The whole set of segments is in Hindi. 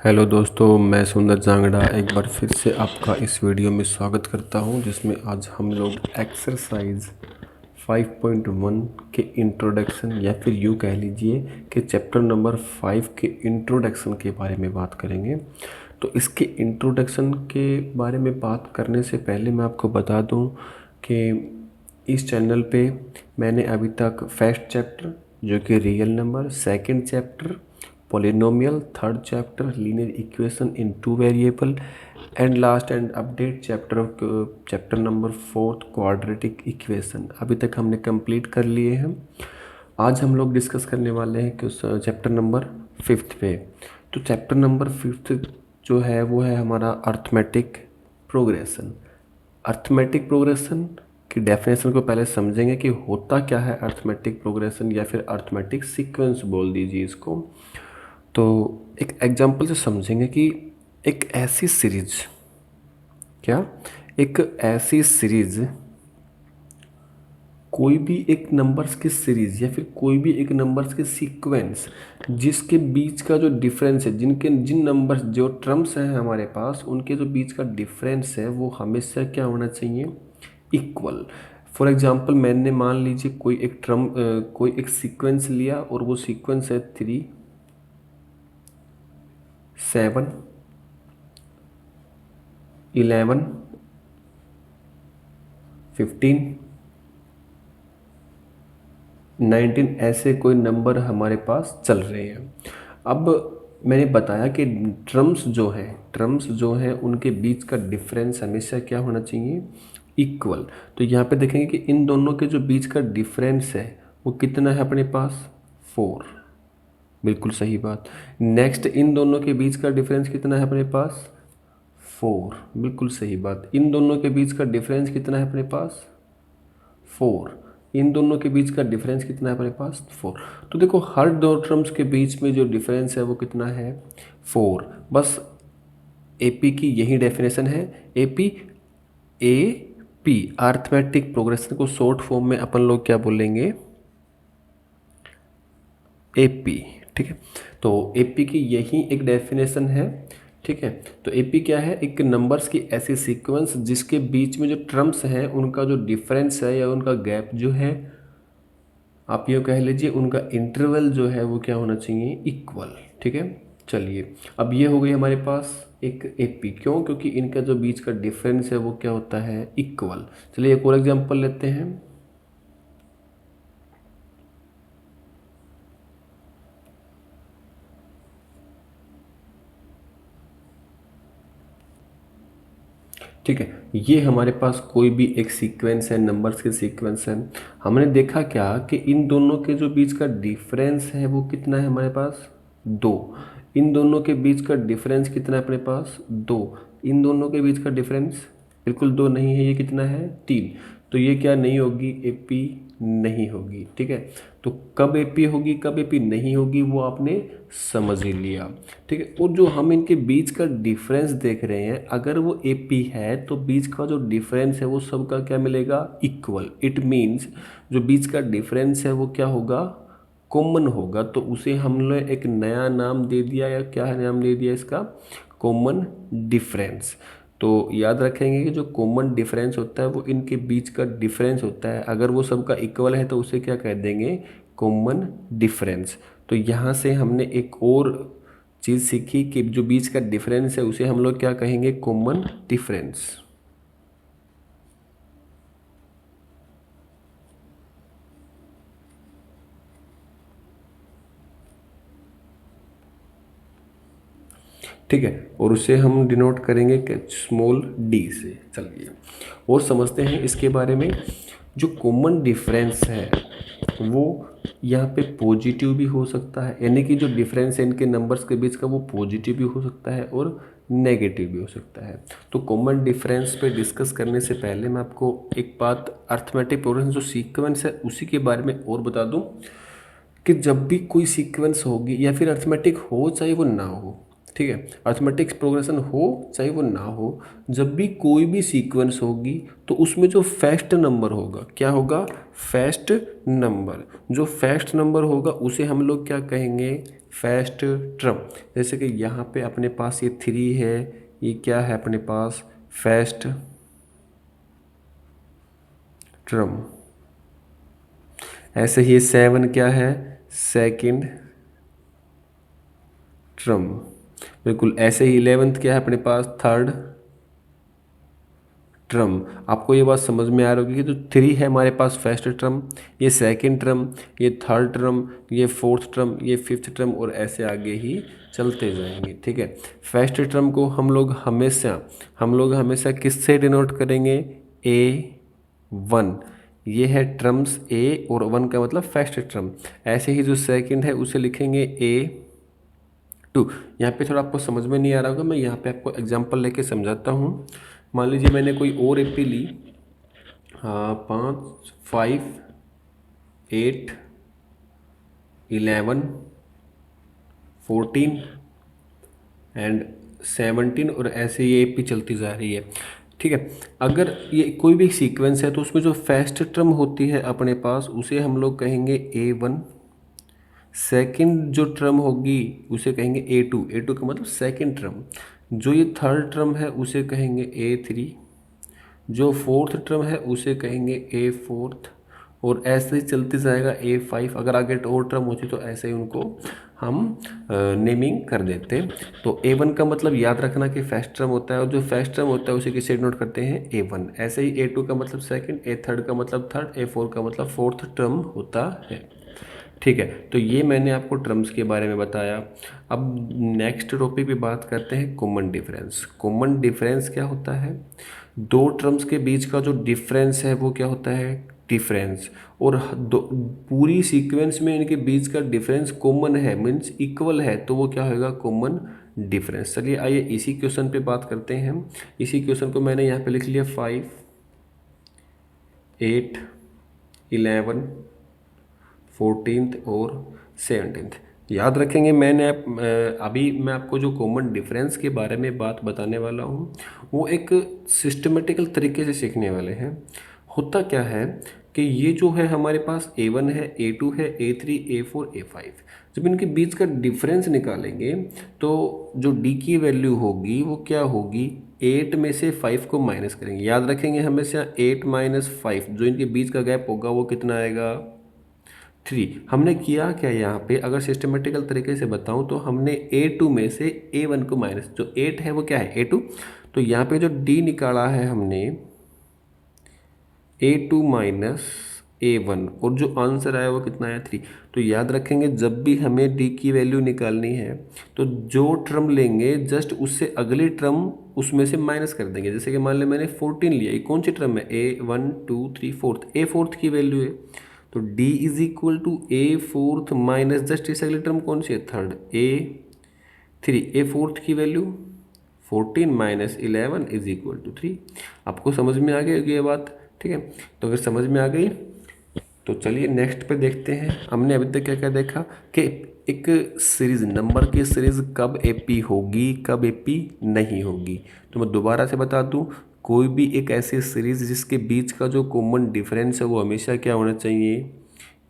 हेलो दोस्तों, मैं सुंदर जांगड़ा एक बार फिर से आपका इस वीडियो में स्वागत करता हूं, जिसमें आज हम लोग एक्सरसाइज 5.1 के इंट्रोडक्शन या फिर यूँ कह लीजिए कि चैप्टर नंबर 5 के इंट्रोडक्शन के बारे में बात करेंगे। तो इसके इंट्रोडक्शन के बारे में बात करने से पहले मैं आपको बता दूं कि इस चैनल पे मैंने अभी तक फर्स्ट चैप्टर जो कि real number, second chapter polynomial, third chapter linear equation in two variable and last and update chapter number 4 quadratic equation अभी तक हमने कंप्लीट कर लिए हैं। आज हम लोग डिस्कस करने वाले हैं कि चैप्टर नंबर 5 पे। तो चैप्टर नंबर 5 जो है वो है हमारा अर्थमेटिक प्रोग्रेशन। अर्थमेटिक प्रोग्रेशन की डेफिनेशन को पहले समझेंगे कि होता क्या है अर्थमेटिक प्रोग्रेशन, या फिर अर्थमेटिक सीक्वेंस बोल दीजिए इसको। तो एक एग्जांपल से समझेंगे कि एक ऐसी सीरीज एक ऐसी सीरीज कोई भी एक नंबर्स की सीरीज या फिर कोई भी एक नंबर्स के सीक्वेंस जिसके बीच का जो डिफरेंस है, जिन नंबर्स जो टर्म्स हैं हमारे पास, उनके जो बीच का डिफरेंस है वो हमेशा क्या होना चाहिए, इक्वल। फॉर एग्जांपल मैंने मान लीजिए कोई एक सीक्वेंस लिया और वो सीक्वेंस है 3, 7, 11, 15, 19 ऐसे कोई नंबर हमारे पास चल रहे हैं। अब मैंने बताया कि टर्म्स जो हैं उनके बीच का डिफरेंस हमेशा क्या होना चाहिए, इक्वल। तो यहाँ पे देखेंगे कि इन दोनों के जो बीच का डिफरेंस है वो कितना है अपने पास, 4। बिल्कुल सही बात। नेक्स्ट, इन दोनों के बीच का डिफरेंस कितना है अपने पास, 4। बिल्कुल सही बात। इन दोनों के बीच का डिफरेंस कितना है अपने पास, 4। इन दोनों के बीच का डिफरेंस कितना है अपने पास, 4। तो देखो हर दो टर्म्स के बीच में जो डिफरेंस है वो कितना है, 4। बस एपी की यही डेफिनेशन है। एपी एपी अर्थमेटिक प्रोग्रेशन को शॉर्ट फॉर्म में अपन लोग क्या बोलेंगे, एपी। ठीक है, तो एपी की यही एक डेफिनेशन है। ठीक है, तो एपी क्या है, एक नंबर्स की ऐसी सीक्वेंस जिसके बीच में जो टर्म्स हैं उनका जो डिफरेंस है या उनका गैप जो है, आप ये कह लीजिए उनका इंटरवल जो है वो क्या होना चाहिए, इक्वल। ठीक है, चलिए अब ये हो गई हमारे पास एक एपी। क्यों? क्योंकि इनका जो बीच का डिफरेंस है वो क्या होता है, इक्वल। चलिए एक और एग्जांपल लेते हैं। ठीक है, ये हमारे पास कोई भी एक सीक्वेंस है, नंबर्स के सीक्वेंस है। हमने देखा क्या कि इन दोनों के जो बीच का डिफरेंस है वो कितना है हमारे पास, 2। इन दोनों के बीच का डिफरेंस कितना है अपने पास, 2। इन दोनों के बीच का डिफरेंस बिल्कुल 2 नहीं है, ये कितना है, 3। तो ये क्या नहीं होगी, एपी नहीं होगी। ठीक है, तो कब एपी होगी कब एपी नहीं होगी वो आपने समझ ही लिया। ठीक है, और जो हम इनके बीच का डिफरेंस देख रहे हैं, अगर वो एपी है तो बीच का जो डिफरेंस है वो सबका क्या मिलेगा, इक्वल। इट मीन्स जो बीच का डिफरेंस है वो क्या होगा, कॉमन होगा। तो उसे हमने एक नया नाम दे दिया, या क्या नाम दे दिया इसका, कॉमन डिफरेंस। तो याद रखेंगे कि जो कॉमन डिफरेंस होता है वो इनके बीच का डिफरेंस होता है। अगर वो सबका इक्वल है तो उसे क्या कह देंगे, कॉमन डिफरेंस। तो यहाँ से हमने एक और चीज़ सीखी कि जो बीच का डिफरेंस है उसे हम लोग क्या कहेंगे, कॉमन डिफरेंस। ठीक है, और उसे हम डिनोट करेंगे स्मॉल डी से। चलिए और समझते हैं इसके बारे में। जो कॉमन डिफरेंस है वो यहाँ पे पॉजिटिव भी हो सकता है, यानी कि जो डिफरेंस है इनके नंबर्स के बीच का वो पॉजिटिव भी हो सकता है और नेगेटिव भी हो सकता है। तो कॉमन डिफरेंस पे डिस्कस करने से पहले मैं आपको एक बात अर्थमेटिक प्रोग्रेशन जो सीक्वेंस है उसी के बारे में और बता दूं कि जब भी कोई सीक्वेंस होगी या फिर अर्थमेटिक हो चाहे वो ना हो, ठीक है। अर्थमेटिक्स प्रोग्रेशन हो चाहे वो ना हो, जब भी कोई भी सीक्वेंस होगी तो उसमें जो फर्स्ट नंबर होगा क्या होगा, फर्स्ट नंबर। जो फर्स्ट नंबर होगा उसे हम लोग क्या कहेंगे, फर्स्ट टर्म। जैसे कि यहाँ पे अपने पास ये 3 है, ये क्या है अपने पास, फर्स्ट टर्म। ऐसे ही 7 क्या है, सेकंड टर्म। बिल्कुल ऐसे ही 11th क्या है अपने पास, थर्ड टर्म। आपको ये बात समझ में आ रही होगी कि जो 3 है हमारे पास फर्स्ट टर्म, ये सेकंड टर्म, ये थर्ड टर्म, ये फोर्थ टर्म, ये फिफ्थ टर्म, और ऐसे आगे ही चलते जाएंगे। ठीक है। फर्स्ट टर्म को हम लोग हमेशा किससे डिनोट करेंगे, A1। ये है टर्म्स A और 1 का मतलब फर्स्ट टर्म। ऐसे ही जो सेकंड है उसे लिखेंगे A2। यहाँ पे थोड़ा आपको समझ में नहीं आ रहा होगा, मैं यहाँ पे आपको एग्जांपल लेके समझाता हूँ। मान लीजिए मैंने कोई और एपी ली, 5, 5, 8, 11, 14 एंड 17, और ऐसे ये एपी चलती जा रही है। ठीक है। अगर ये कोई भी सीक्वेंस है तो उसमें जो फर्स्ट टर्म होती है अपने पास उसे हम लोग कहेंगे A1। सेकंड जो टर्म होगी उसे कहेंगे A2। A2 का मतलब सेकंड टर्म। जो ये थर्ड टर्म है उसे कहेंगे A3। जो फोर्थ टर्म है उसे कहेंगे A4। और ऐसे ही चलते जाएगा A5। अगर आगे और टर्म होती तो ऐसे ही उनको हम नेमिंग कर देते। तो A1 का मतलब याद रखना कि फर्स्ट टर्म होता है, और जो फर्स्ट टर्म होता है उसे किससे नोट करते हैं, A1। ऐसे ही A2 का मतलब सेकंड, A3 का मतलब थर्ड, A4 का मतलब फोर्थ टर्म होता है। ठीक है। तो ये मैंने आपको टर्म्स के बारे में बताया। अब नेक्स्ट टॉपिक पे बात करते हैं कॉमन डिफरेंस। कॉमन डिफरेंस क्या होता है, दो टर्म्स के बीच का जो डिफरेंस है वो क्या होता है, डिफरेंस। और दो पूरी सीक्वेंस में इनके बीच का डिफरेंस कॉमन है, मीन्स इक्वल है, तो वो क्या होगा, कॉमन डिफरेंस। चलिए आइए इसी क्वेश्चन पे बात करते हैं हम। इसी क्वेश्चन को मैंने यहाँ पे लिख लिया 5, 8, 11, 14th और 17th। याद रखेंगे मैंने अभी मैं आपको जो कॉमन डिफरेंस के बारे में बात बताने वाला हूँ वो एक सिस्टमेटिकल तरीके से सीखने वाले हैं। होता क्या है कि ये जो है हमारे पास A1 है, A2 है, A3, A4, A5। जब इनके बीच का डिफरेंस निकालेंगे तो जो D की वैल्यू होगी वो क्या होगी, 8 में से 5 को माइनस करेंगे। याद रखेंगे हमेशा 8 माइनस 5, जो इनके बीच का गैप होगा वो कितना आएगा, 3। हमने किया क्या यहाँ पे, अगर सिस्टमेटिकल तरीके से बताऊँ तो हमने A2 में से A1 को माइनस, जो 8 है वो क्या है, A2। तो यहाँ पे जो D निकाला है हमने A2 माइनस A1, और जो आंसर आया वो कितना आया, 3। तो याद रखेंगे जब भी हमें D की वैल्यू निकालनी है तो जो टर्म लेंगे जस्ट उससे अगली टर्म उसमें से माइनस कर देंगे। जैसे कि मान लें मैंने 14 लिया, ये कौन सी टर्म है, A1 2 3 4, A4 की वैल्यू है। तो D is equal to A4 minus just इस अगली टर्म कौन सी है, थर्ड, A3। A4 की value 14 minus 11 is equal to 3। आपको समझ में आ गई होगी ये बात। ठीक है। तो अगर समझ में आ गई तो चलिए नेक्स्ट पे देखते हैं। हमने अभी तक क्या क्या देखा कि एक सीरीज, नंबर की सीरीज कब एपी होगी, कब एपी नहीं होगी। तो मैं दोबारा से बता दूं, कोई भी एक ऐसी सीरीज जिसके बीच का जो कॉमन डिफरेंस है वो हमेशा क्या होना चाहिए,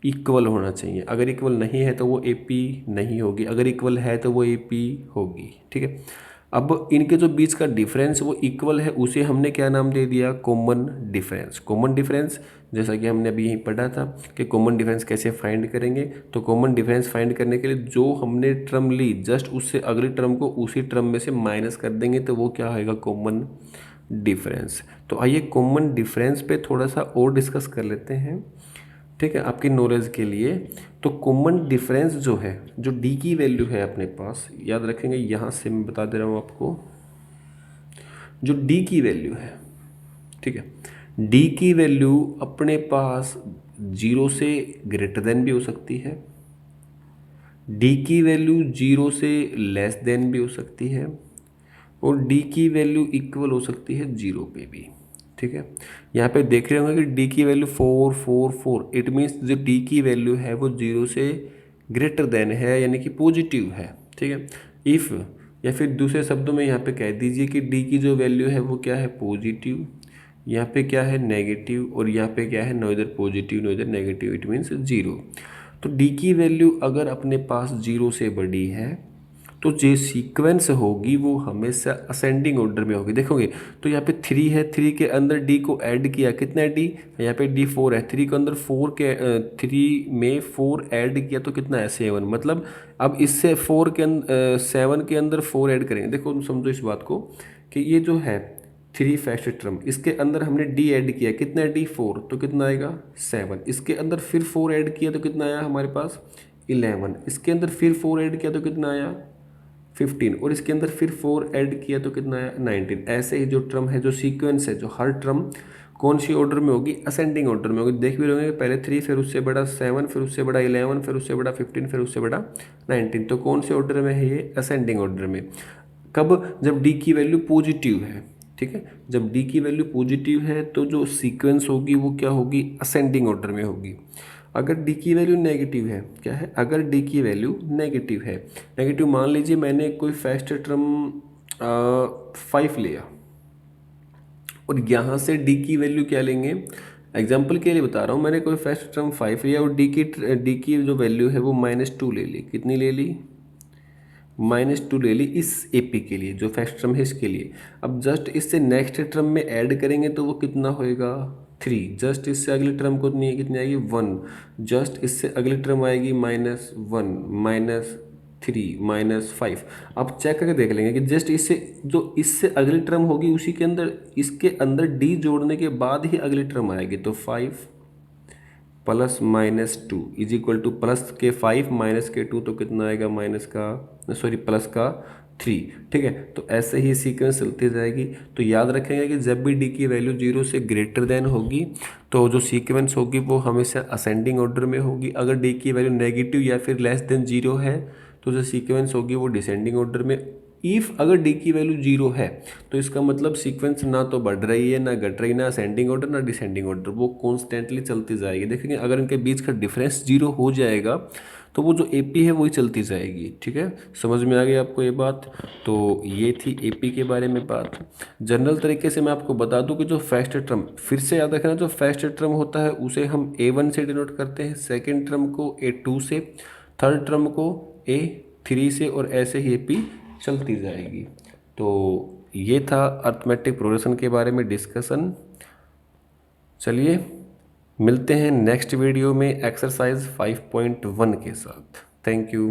इक्वल होना चाहिए। अगर इक्वल नहीं है तो वो एपी नहीं होगी, अगर इक्वल है तो वो एपी होगी। ठीक है। अब इनके जो बीच का डिफरेंस वो इक्वल है, उसे हमने क्या नाम दे दिया, कॉमन डिफरेंस। कॉमन डिफरेंस जैसा कि हमने अभी यहीं पढ़ा था कि कॉमन डिफरेंस कैसे फाइंड करेंगे। तो कॉमन डिफरेंस फाइंड करने के लिए जो हमने टर्म ली जस्ट उससे अगली टर्म को उसी टर्म में से माइनस कर देंगे तो वो क्या होगा, कॉमन डिफरेंस। तो आइए कॉमन डिफरेंस पे थोड़ा सा और डिस्कस कर लेते हैं। ठीक है, आपकी नॉलेज के लिए। तो कॉमन डिफरेंस जो है, जो डी की वैल्यू है अपने पास, याद रखेंगे यहाँ से मैं बता दे रहा हूँ आपको, जो डी की वैल्यू है, ठीक है, डी की वैल्यू अपने पास 0 से ग्रेटर देन भी हो सकती है, डी की वैल्यू 0 से लेस देन भी हो सकती है, और डी की वैल्यू इक्वल हो सकती है 0 पे भी। ठीक है। यहाँ पे देख रहे होंगे कि डी की वैल्यू 4 4 4, इट मीन्स जो डी की वैल्यू है वो 0 से ग्रेटर देन है, यानी कि पॉजिटिव है। ठीक है। इफ़ या फिर दूसरे शब्दों में यहाँ पे कह दीजिए कि डी की जो वैल्यू है वो क्या है, पॉजिटिव, यहाँ पे क्या है, नेगेटिव, और यहाँ पे क्या है, नो इधर पॉजिटिव नो इधर नेगेटिव, इट मीन्स जीरो। तो डी की वैल्यू अगर अपने पास जीरो से बड़ी है तो जो सीक्वेंस होगी वो हमेशा असेंडिंग ऑर्डर में होगी। देखोगे तो यहाँ पे थ्री है, थ्री के अंदर डी को ऐड किया, कितना है डी, यहाँ पे डी फोर है, थ्री के अंदर फोर के थ्री में फोर ऐड किया तो कितना है, सेवन। मतलब अब इससे फोर के अंदर सेवन के अंदर फोर ऐड करेंगे। देखो तुम समझो इस बात को कि ये जो है थ्री फर्स्ट टर्म, इसके अंदर हमने डी ऐड किया, कितना है डी, फोर, तो कितना आएगा, सेवन। इसके अंदर फिर फोर ऐड किया तो कितना आया हमारे पास, 11। इसके अंदर फिर फोर ऐड किया तो कितना आया, 15, और इसके अंदर फिर फोर ऐड किया तो कितना आया, 19। ऐसे ही जो टर्म है, जो सीक्वेंस है, जो हर टर्म कौन सी ऑर्डर में होगी, असेंडिंग ऑर्डर में होगी। देख भी रहोगे पहले थ्री, फिर उससे बड़ा सेवन, फिर उससे बड़ा 11, फिर उससे बड़ा 15, फिर उससे बड़ा 19। तो कौन से ऑर्डर में है ये, असेंडिंग ऑर्डर में। कब, जब डी की वैल्यू पॉजिटिव है, ठीक है, जब डी की वैल्यू पॉजिटिव है तो जो सीक्वेंस होगी वो क्या होगी, असेंडिंग ऑर्डर में होगी। अगर डी की वैल्यू नेगेटिव है, क्या है, अगर डी की वैल्यू नेगेटिव है, नेगेटिव मान लीजिए मैंने कोई फर्स्ट टर्म 5 लिया और यहाँ से डी की वैल्यू क्या लेंगे, एग्जाम्पल के लिए बता रहा हूँ, मैंने कोई फर्स्ट टर्म 5 लिया और डी की जो वैल्यू है वो -2 ले ली, कितनी ले ली, -2 ले ली इस एपी के लिए, जो फर्स्ट टर्म है इसके लिए। अब जस्ट इससे नेक्स्ट टर्म में ऐड करेंगे तो वो कितना होएगा, 3। जस्ट इससे अगली टर्म को कितनी आएगी, 1। जस्ट इससे अगली टर्म आएगी -1 -3 -5। अब चेक करके देख लेंगे कि जस्ट इससे जो इससे अगली टर्म होगी उसी के अंदर, इसके अंदर डी जोड़ने के बाद ही अगली टर्म आएगी। तो 5 plus -2 is equal two plus के 5 माइनस के 2, तो कितना आएगा, माइनस का सॉरी प्लस का 3। ठीक है, तो ऐसे ही सीक्वेंस चलती जाएगी। तो याद रखेंगे कि जब भी डी की वैल्यू 0 से ग्रेटर देन होगी तो जो सीक्वेंस होगी वो हमेशा असेंडिंग ऑर्डर में होगी। अगर डी की वैल्यू नेगेटिव या फिर लेस देन 0 है तो जो सीक्वेंस होगी वो डिसेंडिंग ऑर्डर में। इफ़ अगर डी की वैल्यू 0 है तो इसका मतलब सीक्वेंस ना तो बढ़ रही है ना घट रही, ना असेंडिंग ऑर्डर ना डिसेंडिंग ऑर्डर, वो कॉन्स्टेंटली चलती जाएगी। देखेंगे अगर इनके बीच का डिफरेंस 0 हो जाएगा तो वो जो एपी है वही चलती जाएगी। ठीक है, समझ में आ गई आपको ये बात। तो ये थी एपी के बारे में बात। जनरल तरीके से मैं आपको बता दूं कि जो फर्स्ट टर्म, फिर से याद रखना, जो फर्स्ट टर्म होता है उसे हम A1 से डिनोट करते हैं, सेकेंड टर्म को A2 से, थर्ड टर्म को A3 से, और ऐसे ही एपी चलती जाएगी। तो ये था अर्थमेटिक प्रोग्रेशन के बारे में डिस्कशन। चलिए मिलते हैं नेक्स्ट वीडियो में एक्सरसाइज 5.1 के साथ। Thank you.